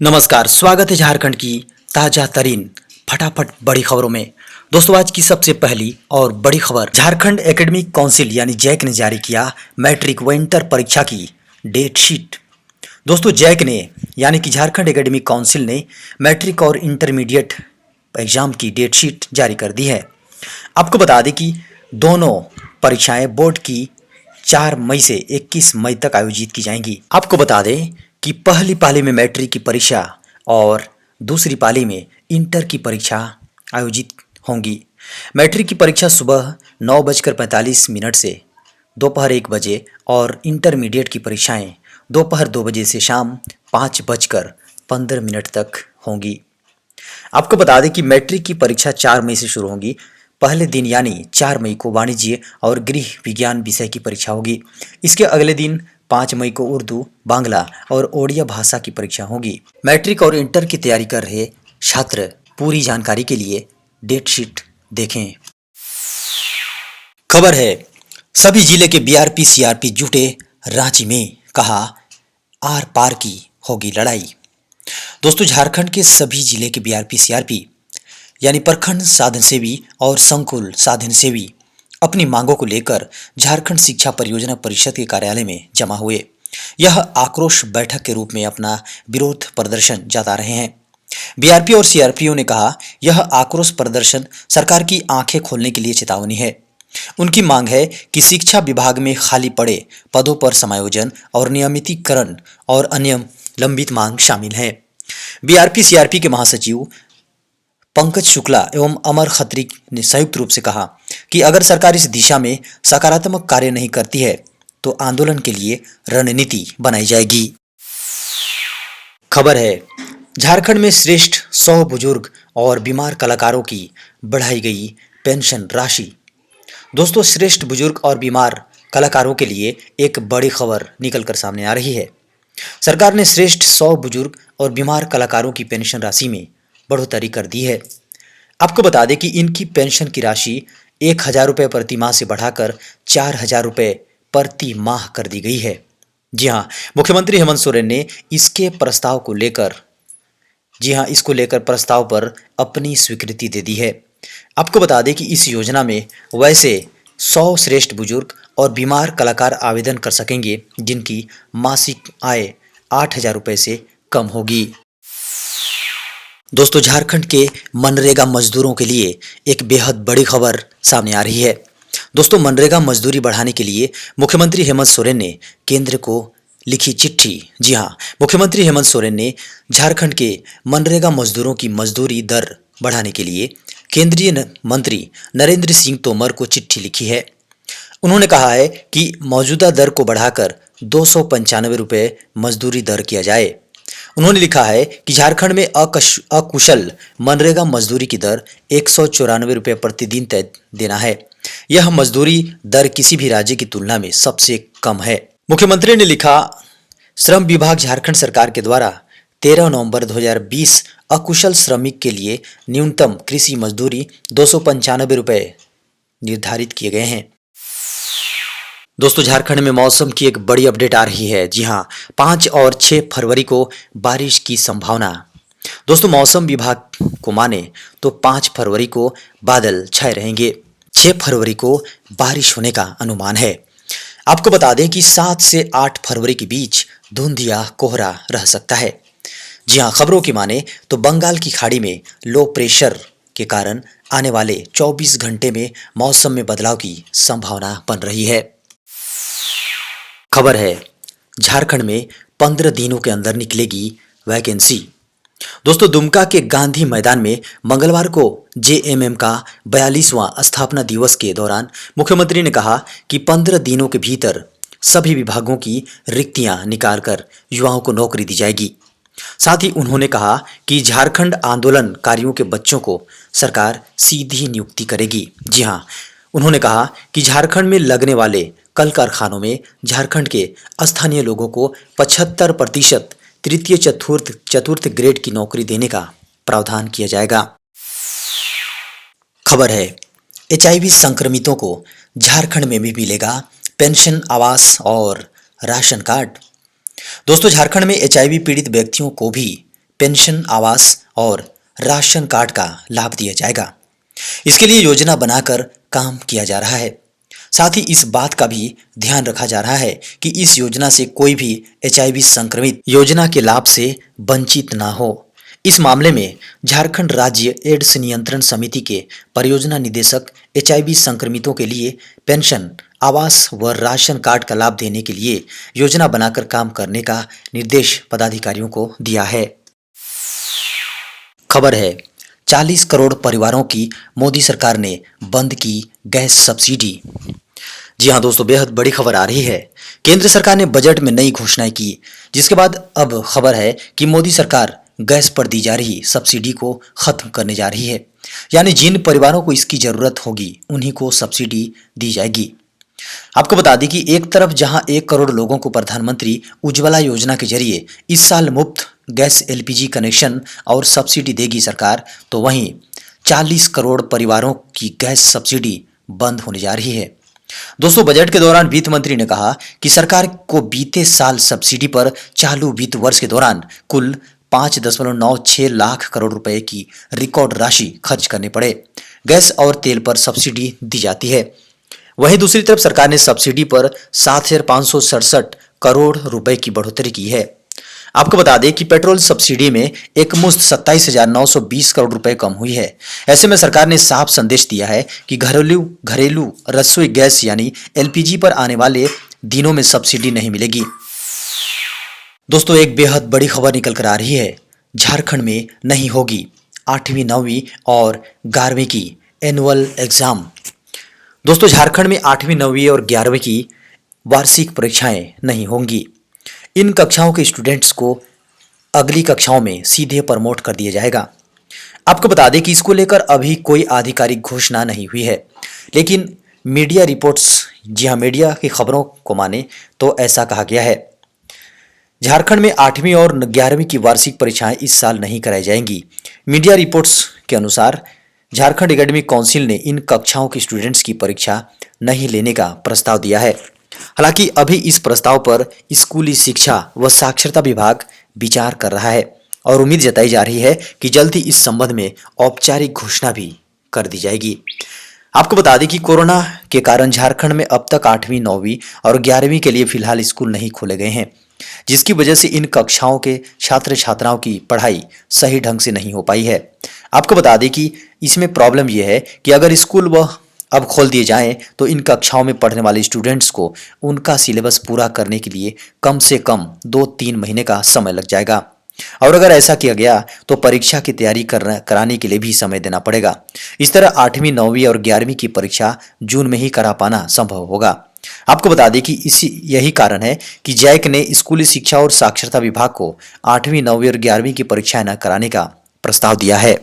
नमस्कार, स्वागत है झारखंड की ताजा तरीन फटाफट बड़ी खबरों में। दोस्तों, आज की सबसे पहली और बड़ी खबर, झारखंड एकेडमिक काउंसिल यानी जैक ने जारी किया मैट्रिक व इंटर परीक्षा की डेट शीट। दोस्तों, जैक ने यानी कि झारखंड एकेडमिक काउंसिल ने मैट्रिक और इंटरमीडिएट एग्जाम की डेट शीट जारी कर दी है। आपको बता दें कि दोनों परीक्षाएं बोर्ड की 4 मई से 21 मई तक आयोजित की जाएंगी। आपको बता दें कि पहली पाली में मैट्रिक की परीक्षा और दूसरी पाली में इंटर की परीक्षा आयोजित होंगी। मैट्रिक की परीक्षा सुबह 9:45 से दोपहर 1 बजे और इंटरमीडिएट की परीक्षाएं दोपहर 2 बजे से शाम 5:15 तक होंगी। आपको बता दें कि मैट्रिक की परीक्षा 4 मई से शुरू होगी। पहले दिन यानी 4 मई को वाणिज्य और गृह विज्ञान विषय की परीक्षा होगी। इसके अगले दिन 5 मई को उर्दू, बांग्ला और ओडिया भाषा की परीक्षा होगी। मैट्रिक और इंटर की तैयारी कर रहे छात्र पूरी जानकारी के लिए डेट शीट देखें। खबर है, सभी जिले के बीआरपी सीआरपी जुटे रांची में, कहा आर पार की होगी लड़ाई। दोस्तों, झारखंड के सभी जिले के बीआरपी सीआरपी यानी प्रखंड साधन सेवी और संकुल साधन सेवी अपनी मांगों को लेकर झारखंड शिक्षा परियोजना परिषद के कार्यालय में जमा हुए। यह आक्रोश बैठक के रूप में अपना विरोध प्रदर्शन जता रहे हैं। बीआरपी और सीआरपीओ ने कहा, यह आक्रोश प्रदर्शन सरकार की आंखें खोलने के लिए चेतावनी है। उनकी मांग है कि शिक्षा विभाग में खाली पड़े पदों पर समायोजन और नियमितीकरण और अन्य लंबित मांग शामिल है। बीआरपी सीआरपी के महासचिव पंकज शुक्ला एवं अमर खत्री ने संयुक्त रूप से कहा कि अगर सरकार इस दिशा में सकारात्मक कार्य नहीं करती है तो आंदोलन के लिए रणनीति बनाई जाएगी। खबर है, झारखंड में श्रेष्ठ 100 बुजुर्ग और बीमार कलाकारों की बढ़ाई गई पेंशन राशि। दोस्तों, श्रेष्ठ बुजुर्ग और बीमार कलाकारों के लिए एक बड़ी खबर निकलकर सामने आ रही है। सरकार ने श्रेष्ठ 100 बुजुर्ग और बीमार कलाकारों की पेंशन राशि में बढ़ोतरी कर दी है। आपको बता दें कि इनकी पेंशन की राशि 1,000 रुपये प्रति माह से बढ़ाकर 4,000 रुपये प्रति माह कर दी गई है। जी हाँ, मुख्यमंत्री हेमंत सोरेन ने इसको लेकर प्रस्ताव पर अपनी स्वीकृति दे दी है। आपको बता दें कि इस योजना में वैसे 100 श्रेष्ठ बुजुर्ग और बीमार कलाकार आवेदन कर सकेंगे जिनकी मासिक आय 8,000 रुपये से कम होगी। दोस्तों, झारखंड के मनरेगा मजदूरों के लिए एक बेहद बड़ी खबर सामने आ रही है। दोस्तों, मनरेगा मजदूरी बढ़ाने के लिए मुख्यमंत्री हेमंत सोरेन ने केंद्र को लिखी चिट्ठी। जी हाँ, मुख्यमंत्री हेमंत सोरेन ने झारखंड के मनरेगा मजदूरों की मजदूरी दर बढ़ाने के लिए केंद्रीय मंत्री नरेंद्र सिंह तोमर को चिट्ठी लिखी है। उन्होंने कहा है कि मौजूदा दर को बढ़ाकर 295 रुपये मजदूरी दर किया जाए। उन्होंने लिखा है कि झारखंड में अकुशल मनरेगा मजदूरी की दर 194 रुपये प्रतिदिन तय देना है। यह मजदूरी दर किसी भी राज्य की तुलना में सबसे कम है। मुख्यमंत्री ने लिखा, श्रम विभाग झारखंड सरकार के द्वारा 13 नवंबर 2020 अकुशल श्रमिक के लिए न्यूनतम कृषि मजदूरी 295 रुपये निर्धारित किए गए हैं। दोस्तों, झारखंड में मौसम की एक बड़ी अपडेट आ रही है। जी हाँ, 5 और 6 फरवरी को बारिश की संभावना। दोस्तों, मौसम विभाग को माने तो 5 फरवरी को बादल छाए रहेंगे। 6 फरवरी को बारिश होने का अनुमान है। आपको बता दें कि 7 से 8 फरवरी के बीच धुंध या कोहरा रह सकता है। जी हाँ, खबरों की माने तो बंगाल की खाड़ी में लो प्रेशर के कारण आने वाले 24 घंटे में मौसम में बदलाव की संभावना बन रही है। खबर है, झारखंड में 15 दिनों के अंदर निकलेगी वैकेंसी। दोस्तों, दुमका के गांधी मैदान में मंगलवार को जेएमएम का 42वां स्थापना दिवस के दौरान मुख्यमंत्री ने कहा कि 15 दिनों के भीतर सभी विभागों की रिक्तियां निकालकर युवाओं को नौकरी दी जाएगी। साथ ही उन्होंने कहा कि झारखंड आंदोलनकारियों के बच्चों को सरकार सीधी नियुक्ति करेगी। जी हाँ, उन्होंने कहा कि झारखंड में लगने वाले कल कारखानों में झारखंड के स्थानीय लोगों को 75% तृतीय चतुर्थ ग्रेड की नौकरी देने का प्रावधान किया जाएगा। खबर है, एचआईवी संक्रमितों को झारखंड में भी मिलेगा पेंशन, आवास और राशन कार्ड। दोस्तों, झारखंड में एचआईवी पीड़ित व्यक्तियों को भी पेंशन, आवास और राशन कार्ड का लाभ दिया जाएगा। इसके लिए योजना बनाकर काम किया जा रहा है। साथ ही इस बात का भी ध्यान रखा जा रहा है कि इस योजना से कोई भी एचआईवी संक्रमित योजना के लाभ से वंचित ना हो। इस मामले में झारखंड राज्य एड्स नियंत्रण समिति के परियोजना निदेशक एचआईवी संक्रमितों के लिए पेंशन, आवास व राशन कार्ड का लाभ देने के लिए योजना बनाकर काम करने का निर्देश पदाधिकारियों को दिया है। खबर है, 40 करोड़ परिवारों की मोदी सरकार ने बंद की गैस सब्सिडी। जी हां दोस्तों, बेहद बड़ी खबर आ रही है। केंद्र सरकार ने बजट में नई घोषणाएं की, जिसके बाद अब खबर है कि मोदी सरकार गैस पर दी जा रही सब्सिडी को खत्म करने जा रही है। यानी जिन परिवारों को इसकी जरूरत होगी उन्हीं को सब्सिडी दी जाएगी। आपको बता दें कि एक तरफ जहां 1 करोड़ लोगों को प्रधानमंत्री उज्ज्वला योजना के जरिए इस साल मुफ्त गैस एलपीजी कनेक्शन और सब्सिडी देगी सरकार, तो वहीं 40 करोड़ परिवारों की गैस सब्सिडी बंद होने जा रही है। दोस्तों, बजट के दौरान वित्त मंत्री ने कहा कि सरकार को बीते साल सब्सिडी पर चालू वित्त वर्ष के दौरान कुल 5.96 लाख करोड़ रुपए की रिकॉर्ड राशि खर्च करने पड़े। गैस और तेल पर सब्सिडी दी जाती है। वहीं दूसरी तरफ सरकार ने सब्सिडी पर 7,567 करोड़ रुपए की बढ़ोतरी की है। आपको बता दें कि पेट्रोल सब्सिडी में एक मुश्त 27,920 करोड़ रुपए कम हुई है। ऐसे में सरकार ने साफ संदेश दिया है कि घरेलू रसोई गैस यानी एलपीजी पर आने वाले दिनों में सब्सिडी नहीं मिलेगी। दोस्तों, एक बेहद बड़ी खबर निकल कर आ रही है। झारखंड में नहीं होगी 8वीं, 9वीं और 11वीं की एनुअल एग्जाम। दोस्तों, झारखंड में 8वीं, 9वीं और 11वीं की वार्षिक परीक्षाएं नहीं होंगी। इन कक्षाओं के स्टूडेंट्स को अगली कक्षाओं में सीधे प्रमोट कर दिया जाएगा। आपको बता दें कि इसको लेकर अभी कोई आधिकारिक घोषणा नहीं हुई है, लेकिन मीडिया रिपोर्ट्स, जी हाँ, मीडिया की खबरों को माने तो ऐसा कहा गया है। झारखंड में 8वीं और 11वीं की वार्षिक परीक्षाएं इस साल नहीं कराई जाएंगी। मीडिया रिपोर्ट्स के अनुसार झारखंड एकेडमिक काउंसिल ने इन कक्षाओं के स्टूडेंट्स की परीक्षा नहीं लेने का प्रस्ताव दिया है। हालांकि अभी इस प्रस्ताव पर स्कूली शिक्षा व साक्षरता विभाग विचार कर रहा है और उम्मीद जताई जा रही है कि जल्द ही इस संबंध में औपचारिक घोषणा भी कर दी जाएगी। आपको बता दें कि कोरोना के कारण झारखंड में अब तक 8वीं, 9वीं और 11वीं के लिए फिलहाल स्कूल नहीं खोले गए हैं, जिसकी वजह से इन कक्षाओं के छात्र छात्राओं की पढ़ाई सही ढंग से नहीं हो पाई है। आपको बता दें कि इसमें प्रॉब्लम यह है कि अगर स्कूल वह अब खोल दिए जाएं तो इन कक्षाओं में पढ़ने वाले स्टूडेंट्स को उनका सिलेबस पूरा करने के लिए कम से कम 2-3 महीने का समय लग जाएगा। और अगर ऐसा किया गया तो परीक्षा की तैयारी कराने के लिए भी समय देना पड़ेगा। इस तरह 8वीं, 9वीं और 11वीं की परीक्षा जून में ही करा पाना संभव होगा। आपको बता दें कि यही कारण है कि जैक ने स्कूली शिक्षा और साक्षरता विभाग को 8वीं, 9वीं और 11वीं की परीक्षाएं न कराने का प्रस्ताव दिया है।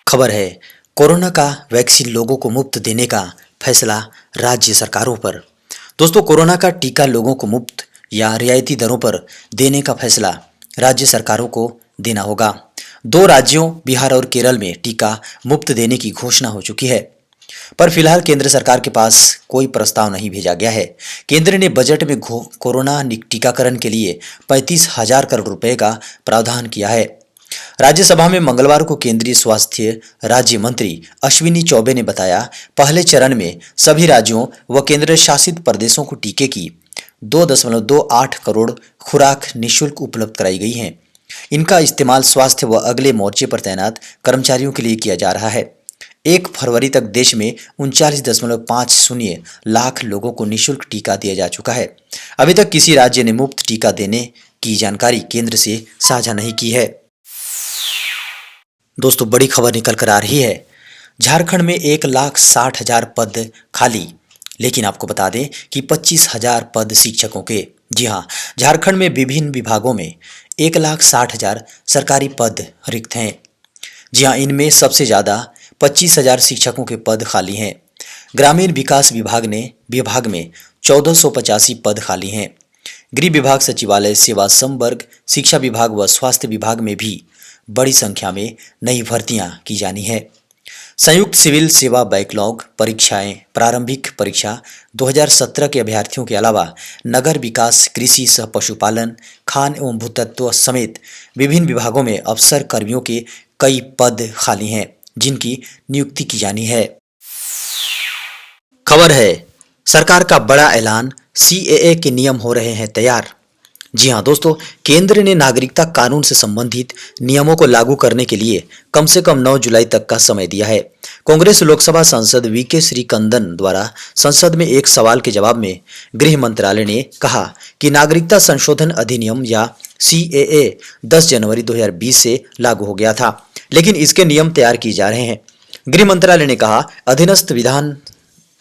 खबर है, कोरोना का वैक्सीन लोगों को मुफ्त देने का फैसला राज्य सरकारों पर। दोस्तों, कोरोना का टीका लोगों को मुफ्त या रियायती दरों पर देने का फैसला राज्य सरकारों को देना होगा। 2 राज्यों बिहार और केरल में टीका मुफ्त देने की घोषणा हो चुकी है, पर फिलहाल केंद्र सरकार के पास कोई प्रस्ताव नहीं भेजा गया है। केंद्र ने बजट में कोरोना टीकाकरण के लिए 35,000 करोड़ रुपए का प्रावधान किया है। राज्यसभा में मंगलवार को केंद्रीय स्वास्थ्य राज्य मंत्री अश्विनी चौबे ने बताया, पहले चरण में सभी राज्यों व केंद्र शासित प्रदेशों को टीके की 2.28 करोड़ खुराक निःशुल्क उपलब्ध कराई गई हैं। इनका इस्तेमाल स्वास्थ्य व अगले मोर्चे पर तैनात कर्मचारियों के लिए किया जा रहा है। 1 फरवरी तक देश में 39.50 लाख लोगों को निःशुल्क टीका दिया जा चुका है। अभी तक किसी राज्य ने मुफ्त टीका देने की जानकारी केंद्र से साझा नहीं की है। दोस्तों, बड़ी खबर निकल कर आ रही है। झारखंड में 1,60,000 पद खाली, लेकिन आपको बता दें कि 25,000 पद शिक्षकों के। जी हाँ, झारखंड में विभिन्न विभागों में 1,60,000 सरकारी पद रिक्त हैं। जी हाँ, इनमें सबसे ज़्यादा 25,000 शिक्षकों के पद खाली हैं। ग्रामीण विकास विभाग में 1485 पद खाली हैं। गृह विभाग, सचिवालय, सेवा संवर्ग, शिक्षा विभाग व स्वास्थ्य विभाग में भी बड़ी संख्या में नई भर्तियां की जानी है। संयुक्त सिविल सेवा बैकलॉग परीक्षाएं प्रारंभिक परीक्षा 2017 के अभ्यर्थियों के अलावा नगर विकास, कृषि सह पशुपालन, खान एवं भूतत्व समेत विभिन्न विभागों में अफसर कर्मियों के कई पद खाली हैं, जिनकी नियुक्ति की जानी है। खबर है, सरकार का बड़ा ऐलान, सीएए के नियम हो रहे हैं तैयार। जी हां दोस्तों, केंद्र ने नागरिकता कानून से संबंधित नियमों को लागू करने के लिए कम से कम 9 जुलाई तक का समय दिया है। कांग्रेस लोकसभा सांसद वीके श्रीकंदन द्वारा संसद में एक सवाल के जवाब में गृह मंत्रालय ने कहा कि नागरिकता संशोधन अधिनियम या सीएए 10 जनवरी 2020 से लागू हो गया था, लेकिन इसके नियम तैयार किए जा रहे हैं। गृह मंत्रालय ने कहा, अधीनस्थ विधान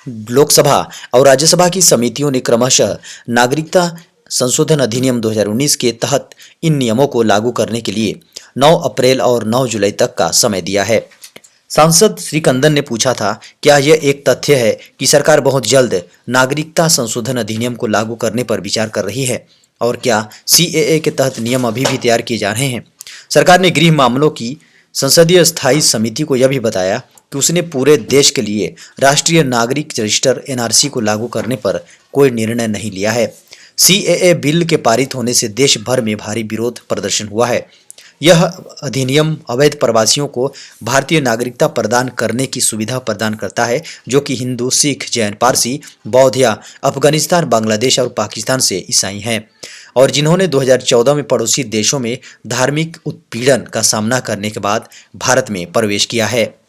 लोकसभा और राज्यसभा की समितियों ने क्रमशः नागरिकता संशोधन अधिनियम 2019 के तहत इन नियमों को लागू करने के लिए 9 अप्रैल और 9 जुलाई तक का समय दिया है। सांसद श्रीकंदन ने पूछा था, क्या यह एक तथ्य है कि सरकार बहुत जल्द नागरिकता संशोधन अधिनियम को लागू करने पर विचार कर रही है, और क्या सीएए के तहत नियम अभी भी तैयार किए जा रहे हैं? सरकार ने गृह मामलों की संसदीय स्थायी समिति को यह भी बताया कि उसने पूरे देश के लिए राष्ट्रीय नागरिक रजिस्टर एनआरसी को लागू करने पर कोई निर्णय नहीं लिया है। सीएए बिल के पारित होने से देश भर में भारी विरोध प्रदर्शन हुआ है। यह अधिनियम अवैध प्रवासियों को भारतीय नागरिकता प्रदान करने की सुविधा प्रदान करता है, जो कि हिंदू, सिख, जैन, पारसी, बौद्ध या अफगानिस्तान, बांग्लादेश और पाकिस्तान से ईसाई हैं, और जिन्होंने 2014 में पड़ोसी देशों में धार्मिक उत्पीड़न का सामना करने के बाद भारत में प्रवेश किया है।